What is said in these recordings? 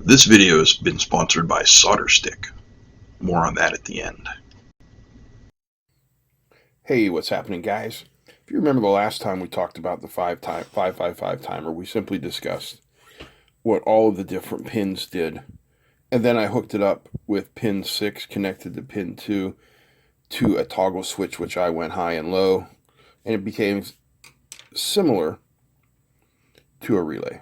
This video has been sponsored by Solderstick. More on that at the end. Hey, what's happening, guys? If you remember the last time we talked about the 555 timer, we simply discussed what all of the different pins did. And then I hooked it up with pin 6 connected to pin 2 to a toggle switch, which I went high and low, and it became similar to a relay.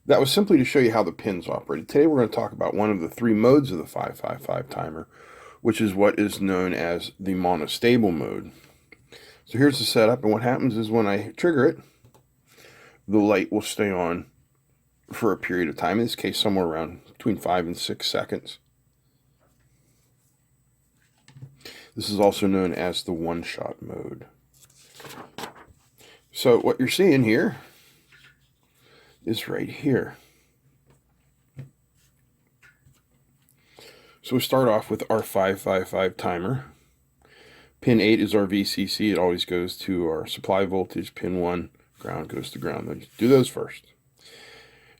That was simply to show you how the pins operated. Today we're going to talk about one of the three modes of the 555 timer, which is what is known as the monostable mode. So here's the setup, and what happens is when I trigger it, the light will stay on for a period of time, in this case somewhere around between 5 and 6 seconds. This is also known as the one-shot mode. So what you're seeing here is right here. So we start off with our 555 timer. Pin 8 is our VCC. It always goes to our supply voltage. Pin 1, ground, goes to ground. Do those first.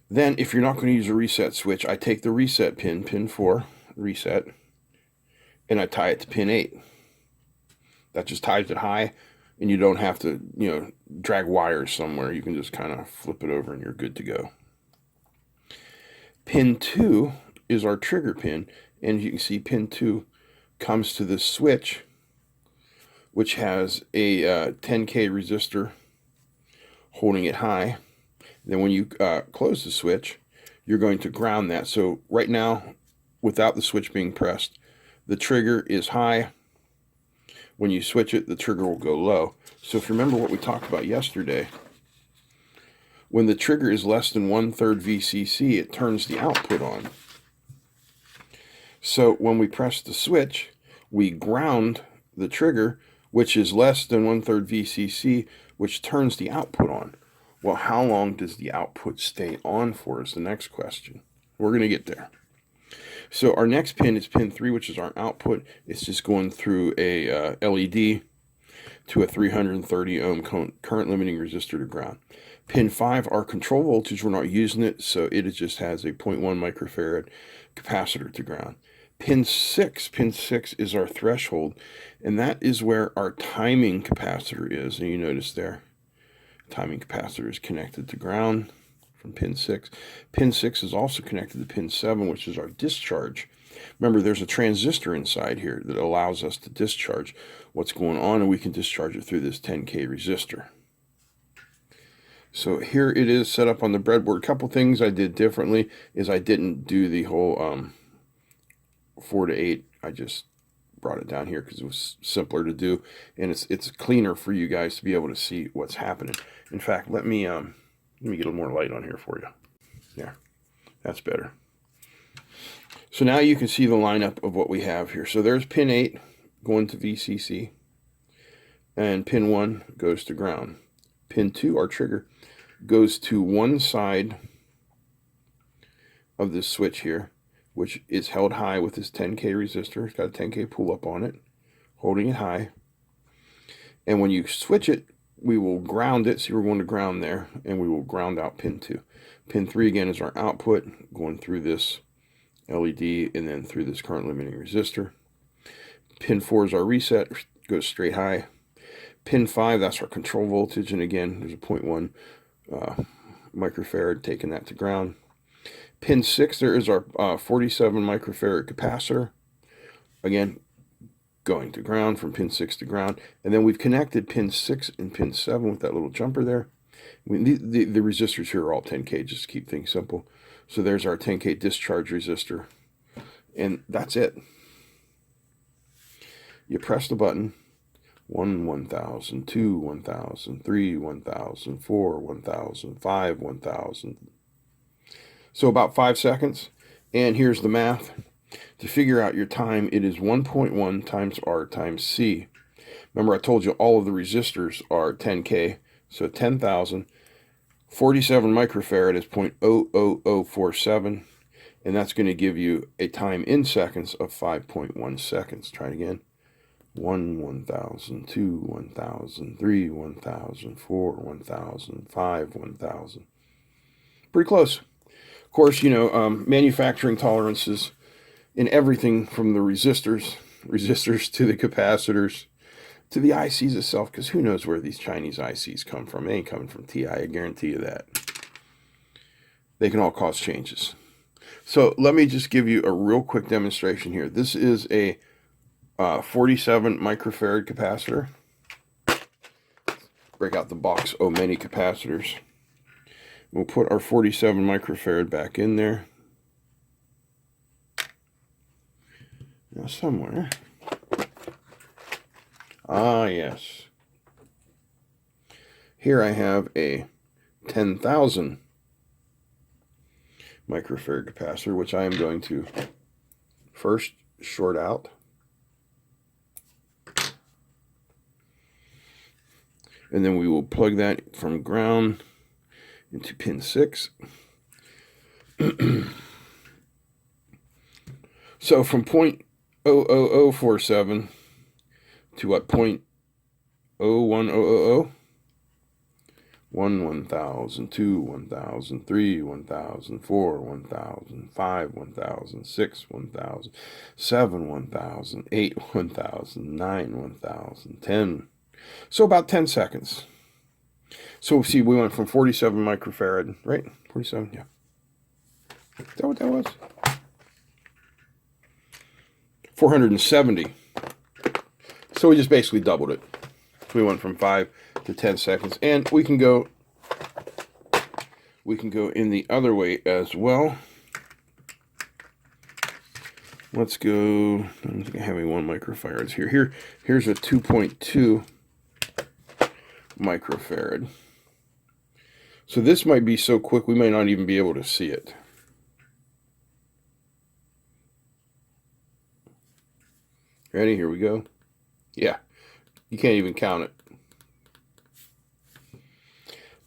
Then, if you're not going to use a reset switch, I take the reset pin, pin 4, reset, and I tie it to pin 8. That just ties it high, and you don't have to, drag wires somewhere. You can just kind of flip it over and you're good to go. Pin 2 is our trigger pin, and you can see pin 2 comes to this switch, which has a 10K resistor holding it high. Then when you close the switch, you're going to ground that. So right now, without the switch being pressed, the trigger is high. When you switch it, the trigger will go low. So if you remember what we talked about yesterday, when the trigger is less than 1/3 VCC, it turns the output on. So when we press the switch, we ground the trigger, which is less than 1/3 VCC, which turns the output on. Well, how long does the output stay on for is the next question. We're going to get there. So our next pin is pin 3, which is our output. It's just going through a LED to a 330 ohm current limiting resistor to ground. Pin 5, our control voltage, we're not using it, so it just has a 0.1 microfarad capacitor to ground. Pin 6 is our threshold, and that is where our timing capacitor is. And you notice there, timing capacitor is connected to ground from pin 6. Pin 6 is also connected to pin 7, which is our discharge. Remember, there's a transistor inside here that allows us to discharge what's going on, and we can discharge it through this 10K resistor. So here it is set up on the breadboard. A couple things I did differently is I didn't do the whole 4 to 8. I just brought it down here because it was simpler to do, and it's cleaner for you guys to be able to see what's happening. In fact, let me get a little more light on here for you. There, that's better. So now you can see the lineup of what we have here. So there's pin 8 going to VCC, and pin 1 goes to ground. Pin 2, our trigger, goes to one side of this switch here, which is held high with this 10K resistor. It's got a 10K pull up on it, holding it high. And when you switch it, we will ground it. See, we're going to ground there, and we will ground out pin 2. Pin 3, again, is our output, going through this LED and then through this current limiting resistor. Pin 4 is our reset, goes straight high. Pin 5, that's our control voltage, and again, there's a 0.1 microfarad taking that to ground. Pin 6, there is our 47 microfarad capacitor, again, going to ground from pin 6 to ground. And then we've connected pin 6 and pin 7 with that little jumper there. I mean, the resistors here are all 10K, just to keep things simple. So there's our 10K discharge resistor, and that's it. You press the button, 1, 1000, 2, 1000, 3, 1000, 4, 1000, 5, 1000. So about 5 seconds, and here's the math. To figure out your time, it is 1.1 times R times C. Remember, I told you all of the resistors are 10K, so 10,000. 47 microfarad is 0.00047, and that's going to give you a time in seconds of 5.1 seconds. Try it again. 1, 1000, 2, 1000, 3, 1000, 4, 1000, 5, 1000. Pretty close. course, manufacturing tolerances in everything from the resistors to the capacitors to the ICs itself, because who knows where these Chinese ICs come from. They ain't coming from TI, I guarantee you that. They can all cause changes. So let me just give you a real quick demonstration here. This is a 47 microfarad capacitor. Break out the box, oh many capacitors. We'll put our 47 microfarad back in there. Now somewhere. Ah, yes. Here I have a 10,000 microfarad capacitor, which I am going to first short out. And then we will plug that from ground into pin 6. So from 0.00047 to what, 0.01000? 1, 1,000, 2, 1,000, 3, 1,000, 4, 1,000, 5, 1,000, 6, 1,000, 7, 1,000, 8, 1,000, 9, 1,000, 10. So about 10 seconds. So see, we went from 47 microfarad, right? 47, yeah. Is that what that was? 470. So we just basically doubled it. We went from 5 to 10 seconds. And we can go in the other way as well. Let's go, I'm think I have a 1 microfarads here. Here's a 2.2 microfarad. So this might be so quick we may not even be able to see it. Ready? Here we go. Yeah, you can't even count it.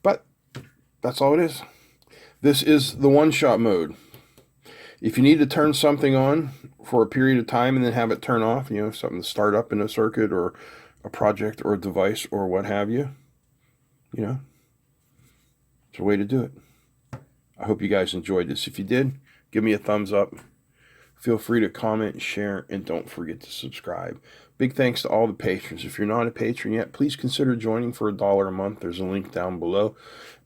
But that's all it is. This is the one-shot mode. If you need to turn something on for a period of time and then have it turn off, something to start up in a circuit or a project or a device or what have you, it's a way to do it. I hope you guys enjoyed this. If you did, give me a thumbs up. Feel free to comment, share, and don't forget to subscribe. Big thanks to all the patrons. If you're not a patron yet, please consider joining for $1 a month. There's a link down below.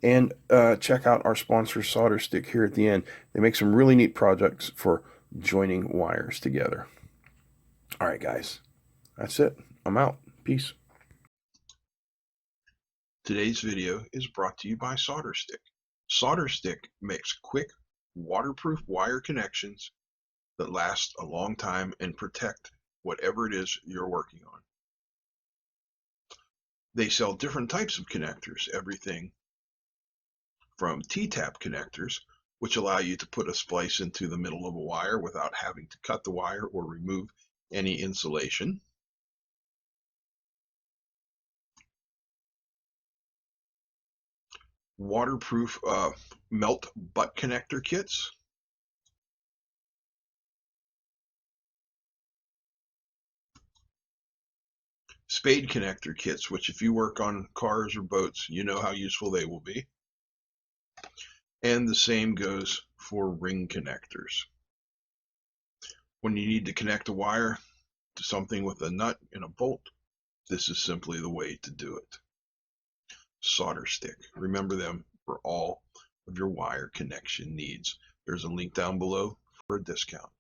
And check out our sponsor, Solderstick, here at the end. They make some really neat projects for joining wires together. All right, guys. That's it. I'm out. Peace. Today's video is brought to you by Solderstick. Solderstick makes quick, waterproof wire connections that last a long time and protect whatever it is you're working on. They sell different types of connectors, everything from T-tap connectors, which allow you to put a splice into the middle of a wire without having to cut the wire or remove any insulation, waterproof melt butt connector kits, spade connector kits, which if you work on cars or boats, you know how useful they will be. And the same goes for ring connectors. When you need to connect a wire to something with a nut and a bolt, this is simply the way to do it. Solderstick. Remember them for all of your wire connection needs. There's a link down below for a discount.